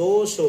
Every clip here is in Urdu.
200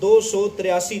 283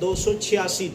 286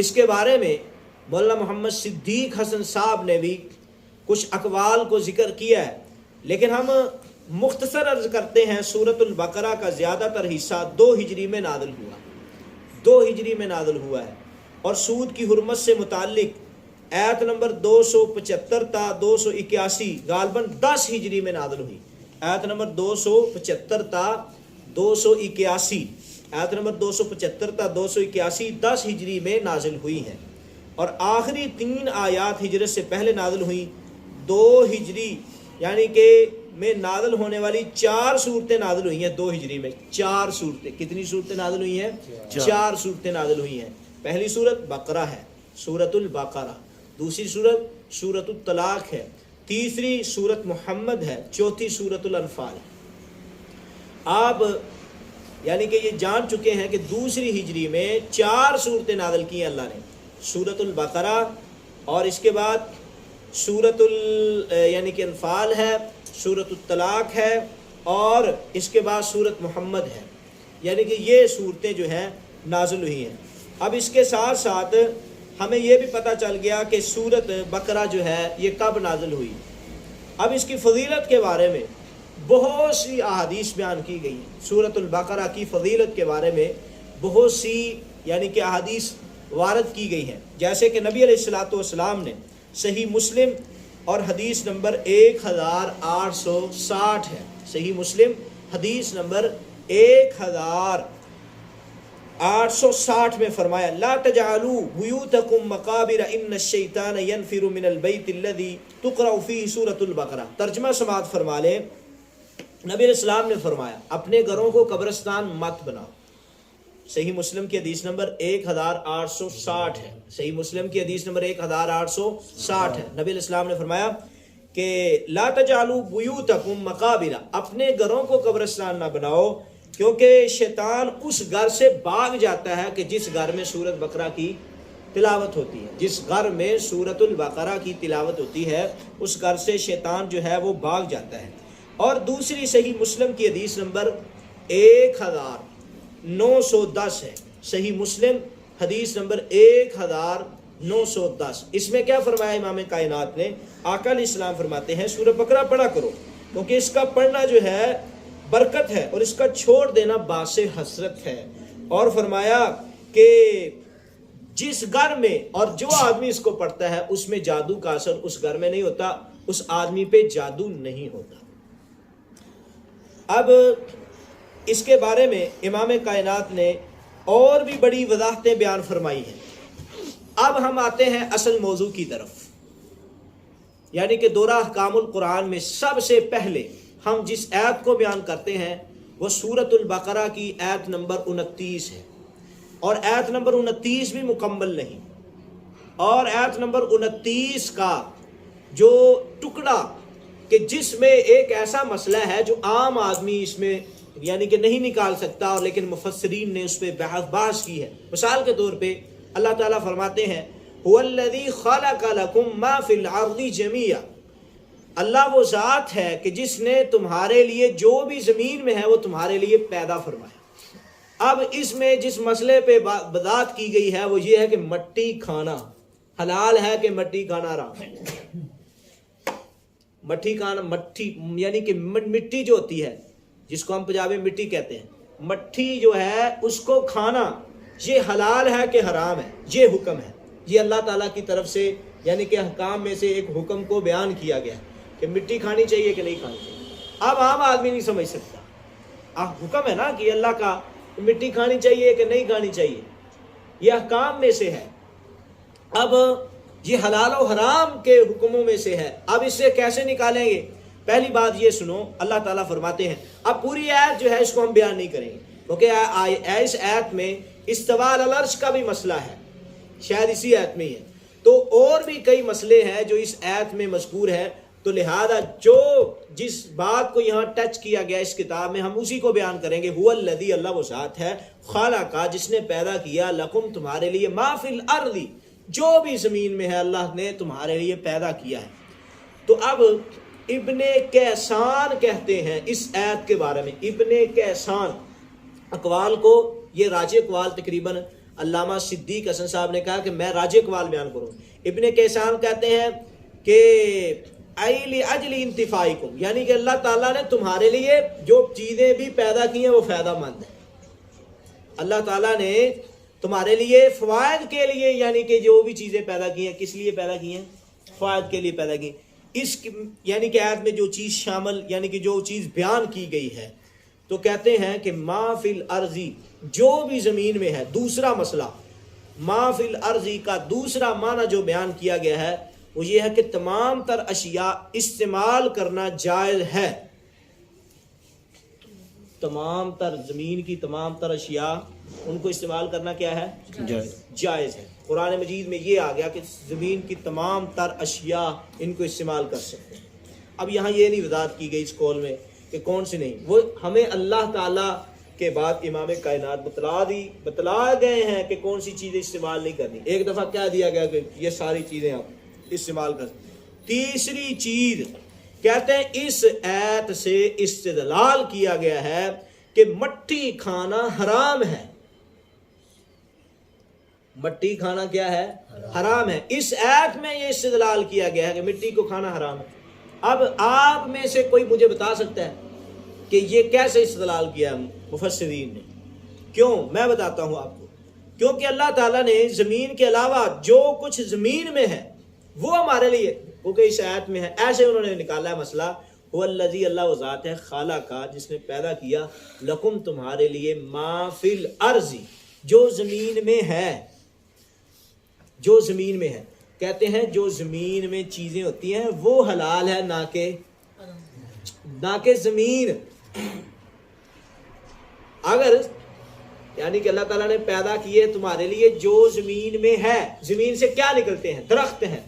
اس کے بارے میں مولانا محمد صدیق حسن صاحب نے بھی کچھ اقوال کو ذکر کیا ہے، لیکن ہم مختصر عرض کرتے ہیں سورۃ البقرہ کا زیادہ تر حصہ 2 ہجری میں نازل ہوا، 2 ہجری میں نازل ہوا ہے، اور سود کی حرمت سے متعلق آیت نمبر 275 تا 281 غالباً 10 ہجری میں نازل ہوئی۔ آیت نمبر 275 تا 281، آیت نمبر 275 تا 281 10 ہجری میں نازل ہوئی ہیں، اور آخری 3 آیات ہجرت سے پہلے نازل ہوئی۔ 2 ہجری یعنی کہ میں نازل ہونے والی 4 صورتیں نازل ہوئی ہیں 2 ہجری میں، 4 صورتیں۔ کتنی صورتیں نازل ہوئی ہیں؟ 4 صورتیں نازل ہوئی ہیں۔ پہلی صورت بقرہ ہے، سورۃ البقرہ، دوسری صورت سورۃ الطلاق ہے، تیسری سورۃ محمد ہے، چوتھی سورۃ الانفال۔ آپ یعنی کہ یہ جان چکے ہیں کہ دوسری ہجری میں 4 صورتیں نازل کی ہیں اللہ نے، سورۃ البقرہ، اور اس کے بعد سورۃ یعنی کہ انفال ہے، سورۃ الطلاق ہے، اور اس کے بعد سورۃ محمد ہے، یعنی کہ یہ صورتیں جو ہیں نازل ہوئی ہیں۔ اب اس کے ساتھ ساتھ ہمیں یہ بھی پتہ چل گیا کہ سورۃ بقرہ جو ہے یہ کب نازل ہوئی۔ اب اس کی فضیلت کے بارے میں بہت سی احادیث بیان کی گئی ہیں، سورۃ البقرہ کی فضیلت کے بارے میں بہت سی یعنی کہ احادیث وارد کی گئی ہیں، جیسے کہ نبی علیہ الصلوۃ والسلام نے صحیح مسلم اور حدیث نمبر 1860 ہے، صحیح مسلم حدیث نمبر 1860 میں فرمایا لا تجعلوا بیوتکم مقابر ان الشیطان ینفر من البیت الذی تقرأ فیہ سورۃ البقرہ۔ ترجمہ سماعت فرما لیں، نبی علیہ السلام نے فرمایا اپنے گھروں کو قبرستان مت بناؤ۔ صحیح مسلم کی حدیث نمبر 1860 ہے، صحیح مسلم کی حدیث نمبر 1860 ہے۔ نبی علیہ السلام نے فرمایا کہ لا تجعلوا بیوتکم مقابر، اپنے گھروں کو قبرستان نہ بناؤ، کیونکہ شیطان اس گھر سے بھاگ جاتا ہے کہ جس گھر میں سورۃ بقرہ کی تلاوت ہوتی ہے، جس گھر میں سورۃ البقرہ کی تلاوت ہوتی ہے اس گھر سے شیطان جو ہے وہ بھاگ جاتا ہے۔ اور دوسری صحیح مسلم کی حدیث نمبر 1910 ہے، صحیح مسلم حدیث نمبر 1910۔ اس میں کیا فرمایا امام کائنات نے؟ آقا علیہ السلام فرماتے ہیں سورۃ بقرہ پڑھا کرو، کیونکہ اس کا پڑھنا جو ہے برکت ہے اور اس کا چھوڑ دینا باعث حسرت ہے۔ اور فرمایا کہ جس گھر میں اور جو آدمی اس کو پڑھتا ہے اس میں جادو کا اثر اس گھر میں نہیں ہوتا، اس آدمی پہ جادو نہیں ہوتا۔ اب اس کے بارے میں امام کائنات نے اور بھی بڑی وضاحتیں بیان فرمائی ہیں۔ اب ہم آتے ہیں اصل موضوع کی طرف، یعنی کہ دورہ احکام القرآن میں سب سے پہلے ہم جس آیت کو بیان کرتے ہیں وہ سورۃ البقرہ کی آیت نمبر 29 ہے، اور آیت نمبر 29 بھی مکمل نہیں، اور آیت نمبر 29 کا جو ٹکڑا کہ جس میں ایک ایسا مسئلہ ہے جو عام آدمی اس میں یعنی کہ نہیں نکال سکتا، اور لیکن مفسرین نے اس پہ بحث کی ہے۔ مثال کے طور پہ اللہ تعالیٰ فرماتے ہیں هو الذی خلق لکم ما فی الارض جمیعا، اللہ وہ ذات ہے کہ جس نے تمہارے لیے جو بھی زمین میں ہے وہ تمہارے لیے پیدا فرمایا۔ اب اس میں جس مسئلے پہ بات کی گئی ہے وہ یہ ہے کہ مٹی کھانا حلال ہے کہ مٹی کھانا حرام ہے۔ مٹی کھانا، مٹی یعنی کہ مٹی جو ہوتی ہے جس کو ہم پنجابی میں مٹی کہتے ہیں، مٹی جو ہے اس کو کھانا یہ حلال ہے کہ حرام ہے، یہ حکم ہے۔ یہ اللہ تعالیٰ کی طرف سے یعنی کہ احکام میں سے ایک حکم کو بیان کیا گیا کہ مٹی کھانی چاہیے کہ نہیں کھانی چاہیے۔ اب عام آدمی نہیں سمجھ سکتا، حکم ہے نا کہ اللہ کا مٹی کھانی چاہیے کہ نہیں کھانی چاہیے، یہ احکام میں سے ہے۔ اب یہ حلال و حرام کے حکموں میں سے ہے، اب اس سے کیسے نکالیں گے؟ پہلی بات یہ سنو، اللہ تعالیٰ فرماتے ہیں، اب پوری آیت جو ہے اس کو ہم بیان نہیں کریں گے کیونکہ اس آیت میں استواء علی العرش کا بھی مسئلہ ہے، شاید اسی آیت میں ہی ہے، تو اور بھی کئی مسئلے ہیں جو اس آیت میں مذکور ہے، تو لہذا جو جس بات کو یہاں ٹچ کیا گیا اس کتاب میں ہم اسی کو بیان کریں گے۔ هو الذی، اللہ وہ ذات ہے، خالق، جس نے پیدا کیا، لکم تمہارے لیے، ما فی الارض، جو بھی زمین میں ہے اللہ نے تمہارے لیے پیدا کیا ہے۔ تو اب ابن کیسان کہتے ہیں اس آیت کے بارے میں، ابن کیسان اقوال کو، یہ راجح اقوال تقریباً علامہ صدیق حسن صاحب نے کہا کہ میں راج اقوال بیان کروں. ابن کیسان کہتے ہیں کہ ایلی اجلی انتفاعکم، یعنی کہ اللہ تعالیٰ نے تمہارے لیے جو چیزیں بھی پیدا کی ہیں وہ فائدہ مند ہیں. اللہ تعالیٰ نے تمہارے لیے فوائد کے لیے یعنی کہ جو بھی چیزیں پیدا کی ہیں، کس لیے پیدا کی ہیں؟ فوائد کے لیے پیدا کی. اس یعنی کہ آیت میں جو چیز شامل یعنی کہ جو چیز بیان کی گئی ہے تو کہتے ہیں کہ ما فی الارضی، جو بھی زمین میں ہے. دوسرا مسئلہ ما فی الارضی کا دوسرا معنی جو بیان کیا گیا ہے وہ یہ ہے کہ تمام تر اشیاء استعمال کرنا جائز ہے. تمام تر زمین کی تمام تر اشیاء ان کو استعمال کرنا کیا ہے؟ جائز ہے. قرآن مجید میں یہ آ گیا کہ زمین کی تمام تر اشیاء ان کو استعمال کر سکتے ہیں. اب یہاں یہ نہیں وضاحت کی گئی اس قول میں کہ کون سی نہیں، وہ ہمیں اللہ تعالیٰ کے بعد امام کائنات بتلا گئے ہیں کہ کون سی چیزیں استعمال نہیں کرنی. ایک دفعہ کیا دیا گیا کہ یہ ساری چیزیں آپ استعمال کر. تیسری چیز کہتے ہیں اس ایت سے استدلال کیا گیا ہے کہ مٹی کھانا حرام ہے. مٹی کھانا کیا ہے؟ حرام ہے. اس ایت میں یہ استدلال کیا گیا ہے کہ مٹی کو کھانا حرام ہے. اب آپ میں سے کوئی مجھے بتا سکتا ہے کہ یہ کیسے استدلال کیا مفسرین نے؟ کیوں؟ میں بتاتا ہوں آپ کو. کیونکہ اللہ تعالیٰ نے زمین کے علاوہ جو کچھ زمین میں ہے وہ ہمارے لیے، کیونکہ اس آیت میں ہے، ایسے انہوں نے نکالا ہے مسئلہ. وہ الذی، اللہ وہ ذات ہے، خالق کا جس نے پیدا کیا، لکم تمہارے لیے، ما فی الارض جو زمین میں ہے. جو زمین میں ہے کہتے ہیں جو زمین میں چیزیں ہوتی ہیں وہ حلال ہے نہ کہ زمین. اگر یعنی کہ اللہ تعالیٰ نے پیدا کیے تمہارے لیے جو زمین میں ہے. زمین سے کیا نکلتے ہیں؟ درخت ہیں،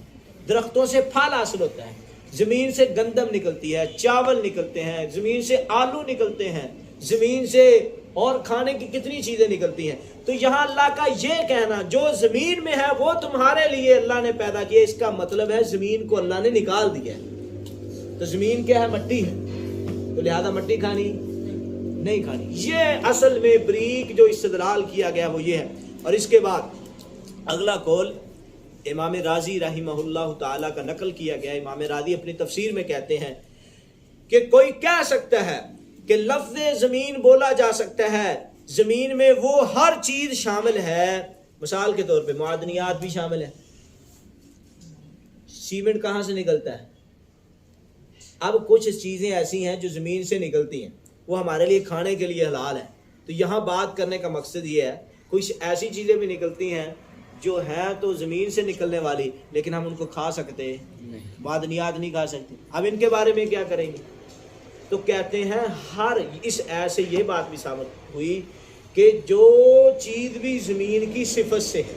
درختوں سے پھل حاصل ہوتا ہے. زمین سے گندم نکلتی ہے، چاول نکلتے ہیں، زمین سے آلو نکلتے ہیں، زمین سے اور کھانے کی کتنی چیزیں نکلتی ہیں. تو یہاں اللہ کا یہ کہنا جو زمین میں ہے وہ تمہارے لیے اللہ نے پیدا کیا، اس کا مطلب ہے زمین کو اللہ نے نکال دیا ہے. تو زمین کیا ہے؟ مٹی ہے. تو لہذا مٹی کھانی نہیں کھانی. یہ اصل میں بریک جو استدلال کیا گیا وہ یہ ہے. اور اس کے بعد اگلا قول امام راضی رحمہ اللہ تعالیٰ کا نقل کیا گیا. امام راضی اپنی تفسیر میں کہتے ہیں کہ کوئی کہہ سکتا ہے کہ لفظ زمین بولا جا سکتا ہے، زمین میں وہ ہر چیز شامل ہے. مثال کے طور پہ معدنیات بھی شامل ہے. سیمنٹ کہاں سے نکلتا ہے؟ اب کچھ چیزیں ایسی ہیں جو زمین سے نکلتی ہیں، وہ ہمارے لیے کھانے کے لیے حلال ہے. تو یہاں بات کرنے کا مقصد یہ ہے کچھ ایسی چیزیں بھی نکلتی ہیں جو ہیں تو زمین سے نکلنے والی لیکن ہم ان کو کھا سکتے نہیں، معدنیات نہیں کھا سکتے. اب ان کے بارے میں کیا کریں گے؟ تو کہتے ہیں ہر اس ایسے یہ بات بھی ثابت ہوئی کہ جو چیز بھی زمین کی صفت سے ہے،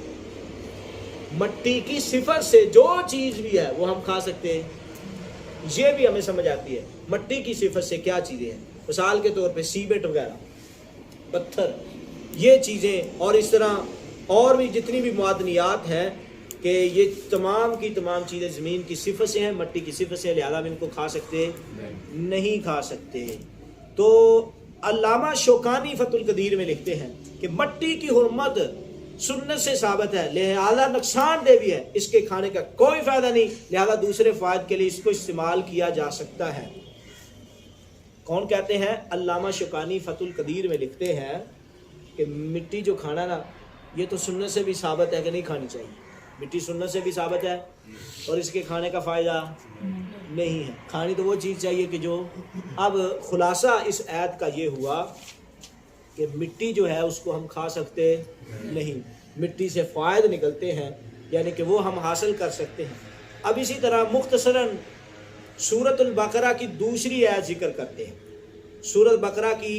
مٹی کی صفت سے جو چیز بھی ہے وہ ہم کھا سکتے ہیں. یہ بھی ہمیں سمجھ آتی ہے مٹی کی صفت سے کیا چیزیں ہیں. مثال کے طور پہ سیمنٹ وغیرہ، پتھر، یہ چیزیں، اور اس طرح اور بھی جتنی بھی معدنیات ہیں کہ یہ تمام کی تمام چیزیں زمین کی صفت سے ہیں، مٹی کی صفت سے، لہذا ہم ان کو کھا سکتے نہیں کھا سکتے. تو علامہ شوکانی فتح القدیر میں لکھتے ہیں کہ مٹی کی حرمت سنت سے ثابت ہے، لہذا نقصان دہ بھی ہے، اس کے کھانے کا کوئی فائدہ نہیں، لہذا دوسرے فائد کے لیے اس کو استعمال کیا جا سکتا ہے. کون کہتے ہیں؟ علامہ شوکانی فتح القدیر میں لکھتے ہیں کہ مٹی جو کھانا نا یہ تو سنت سے بھی ثابت ہے کہ نہیں کھانی چاہیے. مٹی سنت سے بھی ثابت ہے اور اس کے کھانے کا فائدہ نہیں ہے. کھانی تو وہ چیز چاہیے کہ جو. اب خلاصہ اس آیت کا یہ ہوا کہ مٹی جو ہے اس کو ہم کھا سکتے نہیں، مٹی سے فائد نکلتے ہیں یعنی کہ وہ ہم حاصل کر سکتے ہیں. اب اسی طرح مختصراً سورۃ البقرہ کی دوسری آیت ذکر کرتے ہیں. سورۃ بقرہ کی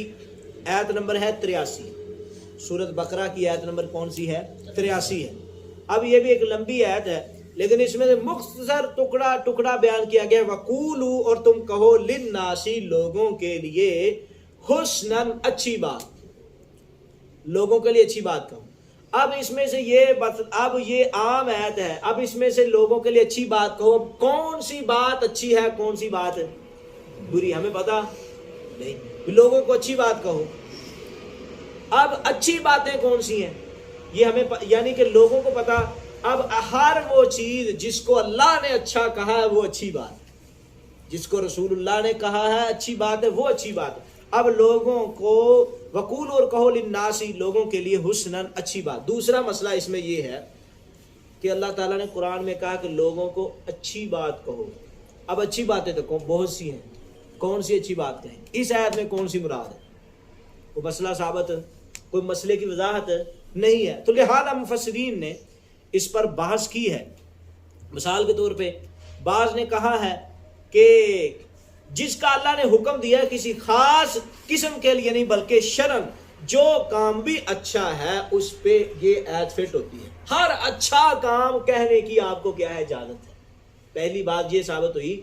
آیت نمبر ہے 83. سورۃ بقرہ کی آیت نمبر کون سی ہے؟ 83 ہے. اب یہ بھی ایک لمبی آیت ہے لیکن اس میں مختصر ٹکڑا بیان کیا گیا. وَقُولُوا، اور تم کہو، لِلنَّاسِ، لوگوں کے لیے، حسناً، اچھی بات، لوگوں کے لیے اچھی بات کہو. اب اس میں سے اب یہ عام آیت ہے، اب اس میں سے لوگوں کے لیے اچھی بات کہو. کون سی بات اچھی ہے، کون سی بات بری، ہمیں پتا نہیں. لوگوں کو اچھی بات کہو. اب اچھی باتیں کون سی ہیں؟ یہ ہمیں یعنی کہ لوگوں کو پتا اب ہر وہ چیز جس کو اللہ نے اچھا کہا ہے وہ اچھی بات ہے، جس کو رسول اللہ نے کہا ہے اچھی بات ہے وہ اچھی بات ہے۔ اب لوگوں کو وقول اور کہو للناسی، لوگوں کے لیے حسناً اچھی بات۔ دوسرا مسئلہ اس میں یہ ہے کہ اللہ تعالیٰ نے قرآن میں کہا کہ لوگوں کو اچھی بات کہو۔ اب اچھی باتیں تو بہت سی ہیں، کون سی اچھی بات کہیں؟ اس آیت میں کون سی مراد ہے؟ کوئی مسئلہ ثابت، کوئی مسئلے کی وضاحت نہیں ہے، تو لہذا مفسرین نے اس پر بحث کی ہے۔ مثال کے طور پہ بعض نے کہا ہے کہ جس کا اللہ نے حکم دیا ہے کسی خاص قسم کے لیے نہیں بلکہ شرعاً جو کام بھی اچھا ہے اس پہ یہ آیت فٹ ہوتی ہے۔ ہر اچھا کام کہنے کی آپ کو کیا ہے؟ اجازت ہے۔ پہلی بات یہ ثابت ہوئی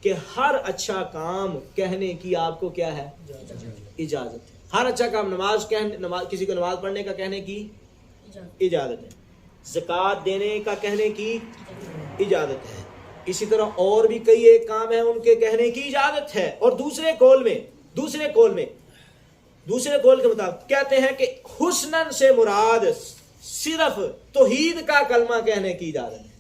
کہ ہر اچھا کام کہنے کی آپ کو کیا ہے؟ اجازت ہے۔ ہر اچھا کام، نماز کسی کو نماز پڑھنے کا کہنے کی اجازت ہے، زکوٰۃ دینے کا کہنے کی اجازت ہے، اسی طرح اور بھی کئی ایک کام ہیں ان کے کہنے کی اجازت ہے۔ اور دوسرے قول کے مطابق کہتے ہیں کہ حسناً سے مراد صرف توحید کا کلمہ کہنے کی اجازت ہے۔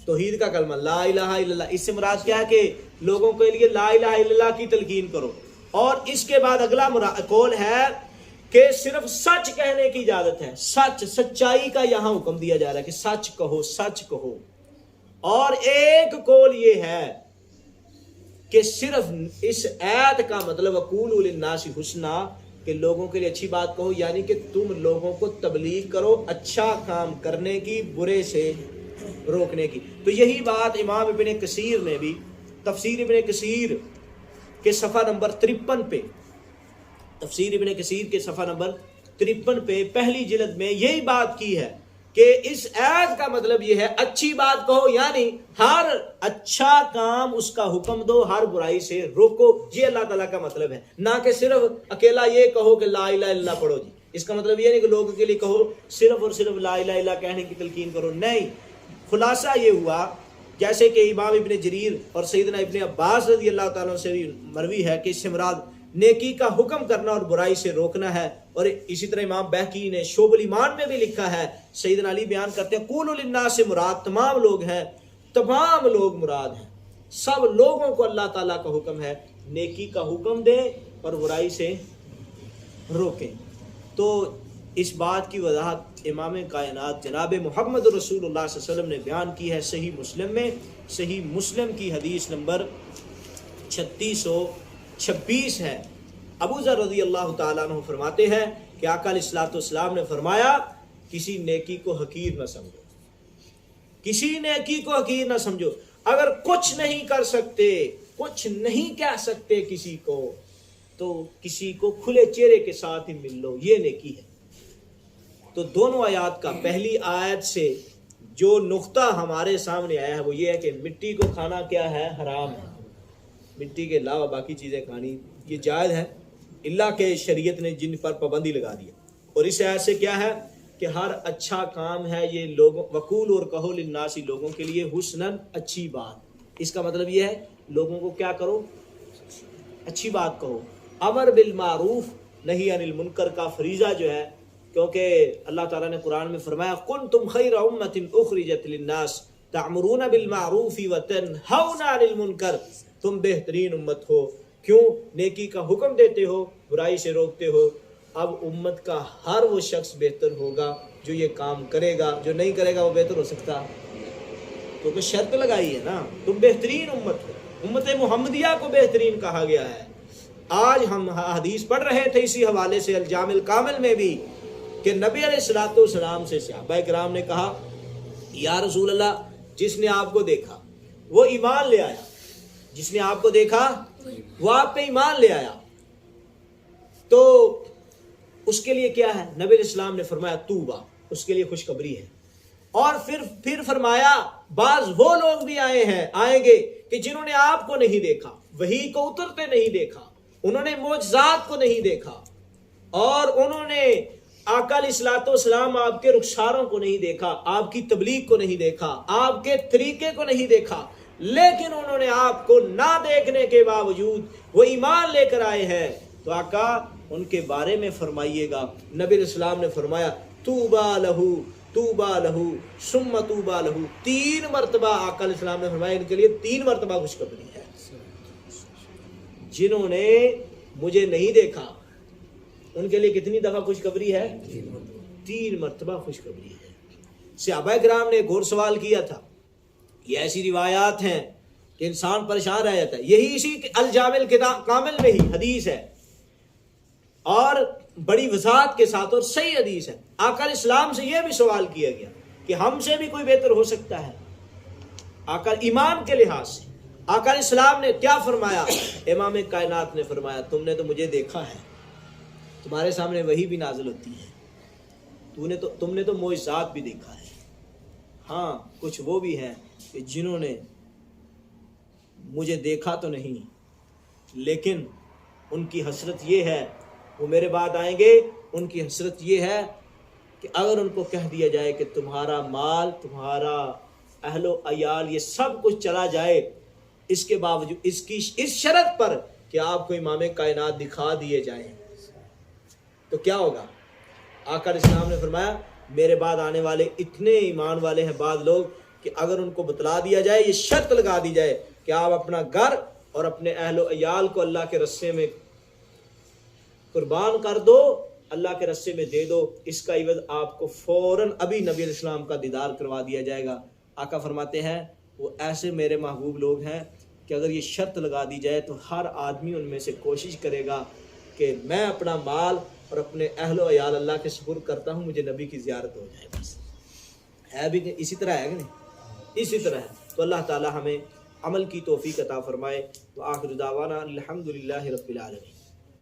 توحید کا کلمہ لا الہ الا اللہ، اس سے مراد کیا ہے کہ لوگوں کے لیے لا الہ الا اللہ کی تلقین کرو۔ اور اس کے بعد اگلا قول ہے کہ صرف سچ کہنے کی اجازت ہے، سچائی کا یہاں حکم دیا جا رہا ہے کہ سچ کہو، سچ کہو۔ اور ایک قول یہ ہے کہ صرف اس آیت کا مطلب وقولوا للناس حسنا، کہ لوگوں کے لیے اچھی بات کہو، یعنی کہ تم لوگوں کو تبلیغ کرو اچھا کام کرنے کی، برے سے روکنے کی۔ تو یہی بات امام ابن کثیر نے بھی تفسیر ابن کثیر کے صفحہ نمبر 53 پہ، تفسیر ابن کثیر کے صفحہ نمبر 53 پہ پہلی جلد میں یہی بات کی ہے کہ اس آیت کا مطلب یہ ہے اچھی بات کہو، یعنی ہر اچھا کام اس کا حکم دو، ہر برائی سے روکو۔ یہ اللہ تعالیٰ کا مطلب ہے، نہ کہ صرف اکیلا یہ کہو کہ لا الہ الا اللہ پڑھو جی۔ اس کا مطلب یہ نہیں کہ لوگوں کے لیے کہو صرف اور صرف لا الہ الا اللہ کہنے کی تلقین کرو، نہیں۔ خلاصہ یہ ہوا جیسے کہ امام ابن جریر اور سیدنا ابن عباس رضی اللہ تعالیٰ سے بھی مروی ہے کہ اس سے مراد نیکی کا حکم کرنا اور برائی سے روکنا ہے۔ اور اسی طرح امام بہقی نے شعب الایمان میں بھی لکھا ہے، سیدنا علی بیان کرتے ہیں قولوا للناس سے مراد تمام لوگ ہیں، تمام لوگ مراد ہیں، سب لوگوں کو اللہ تعالیٰ کا حکم ہے نیکی کا حکم دیں اور برائی سے روکیں۔ تو اس بات کی وضاحت امام کائنات جناب محمد رسول اللہ صلی اللہ علیہ وسلم نے بیان کی ہے صحیح مسلم میں۔ صحیح مسلم کی حدیث نمبر 3626 ہے۔ ابو ذر رضی اللہ تعالیٰ عنہ فرماتے ہیں کہ آقا علیہ الصلوۃ والسلام نے فرمایا کسی نیکی کو حقیر نہ سمجھو، کسی نیکی کو حقیر نہ سمجھو۔ اگر کچھ نہیں کر سکتے، کچھ نہیں کہہ سکتے کسی کو، تو کسی کو کھلے چہرے کے ساتھ ہی مل لو، یہ نیکی ہے۔ تو دونوں آیات کا پہلی آیت سے جو نقطہ ہمارے سامنے آیا ہے وہ یہ ہے کہ مٹی کو کھانا کیا ہے؟ حرام ہے۔ مٹی کے علاوہ باقی چیزیں کھانی یہ جائز ہے، اللہ کے شریعت نے جن پر پابندی لگا دی۔ اور اس آیت سے کیا ہے کہ ہر اچھا کام ہے یہ لوگوں وقول اور کہو للناس، لوگوں کے لیے حسناً اچھی بات۔ اس کا مطلب یہ ہے لوگوں کو کیا کرو؟ اچھی بات کہو۔ امر بالمعروف نہی عن المنکر کا فریضہ جو ہے، کیونکہ اللہ تعالیٰ نے قرآن میں فرمایا کنتم خیر امۃ اخرجت للناس تأمرون بالمعروف وتنہون عن المنکر، تم بہترین امت ہو، کیوں؟ نیکی کا حکم دیتے ہو، برائی سے روکتے ہو۔ اب امت کا ہر وہ شخص بہتر ہوگا جو یہ کام کرے گا، جو نہیں کرے گا وہ بہتر ہو سکتا؟ کیونکہ شرط لگائی ہے نا، تم بہترین امت ہو، امت محمدیہ کو بہترین کہا گیا ہے۔ آج ہم حدیث پڑھ رہے تھے اسی حوالے سے الجامع الکامل میں بھی کہ نبی علیہ الصلوۃ والسلام سے صحابہ کرام نے کہا یا رسول اللہ جس نے آپ کو دیکھا وہ ایمان لے آیا، جس نے آپ کو دیکھا وہ آپ پہ ایمان لے آیا، تو اس کے لیے کیا ہے؟ نبی علیہ السلام نے فرمایا توبہ، اس کے لیے خوشخبری ہے۔ اور پھر فرمایا بعض وہ لوگ بھی آئیں گے کہ جنہوں نے آپ کو نہیں دیکھا، وحی کو اترتے نہیں دیکھا، انہوں نے معجزات کو نہیں دیکھا، اور انہوں نے آقا علیہ الصلوۃ والسلام آپ کے رخساروں کو نہیں دیکھا، آپ کی تبلیغ کو نہیں دیکھا، آپ کے طریقے کو نہیں دیکھا، لیکن انہوں نے آپ کو نہ دیکھنے کے باوجود وہ ایمان لے کر آئے ہیں، تو آقا ان کے بارے میں فرمائیے گا۔ نبی علیہ السلام نے فرمایا توبا لہو توبا لہو ثم توبا لہو، 3 مرتبہ آقا علیہ السلام نے فرمایا ان کے لیے 3 مرتبہ خوشخبری ہے۔ جنہوں نے مجھے نہیں دیکھا ان کے لیے کتنی دفعہ خوشخبری ہے؟ 3 مرتبہ خوشخبری ہے۔ صحابہ کرام نے ایک اور سوال کیا تھا، یہ ایسی روایات ہیں کہ انسان پریشان رہ جاتا ہے، یہی اسی الجامع کتاب کامل میں ہی حدیث ہے اور بڑی وضاحت کے ساتھ اور صحیح حدیث ہے۔ آقا علیہ السلام سے یہ بھی سوال کیا گیا کہ ہم سے بھی کوئی بہتر ہو سکتا ہے آقا ایمان کے لحاظ سے؟ آقا علیہ السلام نے کیا فرمایا؟ امام کائنات نے فرمایا تم نے تو مجھے دیکھا ہے، تمہارے سامنے وحی بھی نازل ہوتی ہے، تم نے تو معجزات بھی دیکھا ہے، ہاں کچھ وہ بھی ہیں کہ جنہوں نے مجھے دیکھا تو نہیں لیکن ان کی حسرت یہ ہے، وہ میرے بعد آئیں گے، ان کی حسرت یہ ہے کہ اگر ان کو کہہ دیا جائے کہ تمہارا مال، تمہارا اہل و عیال، یہ سب کچھ چلا جائے، اس کے باوجود اس شرط پر کہ آپ کو امام کائنات دکھا دیے جائیں، تو کیا ہوگا؟ آقا علیہ السلام نے فرمایا میرے بعد آنے والے اتنے ایمان والے ہیں بعض لوگ کہ اگر ان کو بتلا دیا جائے، یہ شرط لگا دی جائے کہ آپ اپنا گھر اور اپنے اہل و عیال کو اللہ کے رستے میں قربان کر دو، اللہ کے رستے میں دے دو، اس کا عوض آپ کو فوراً ابھی نبی علیہ السلام کا دیدار کروا دیا جائے گا۔ آقا فرماتے ہیں وہ ایسے میرے محبوب لوگ ہیں کہ اگر یہ شرط لگا دی جائے تو ہر آدمی ان میں سے کوشش کرے گا کہ میں اپنا مال اور اپنے اہل و عیال اللہ کے سپرد کرتا ہوں، مجھے نبی کی زیارت ہو جائے۔ بس ہے بھی اسی طرح ہے کہ نہیں؟ اسی طرح ہے۔ تو اللہ تعالی ہمیں عمل کی توفیق عطا فرمائے۔ وآخر دعوانا الحمدللہ رب العالمین۔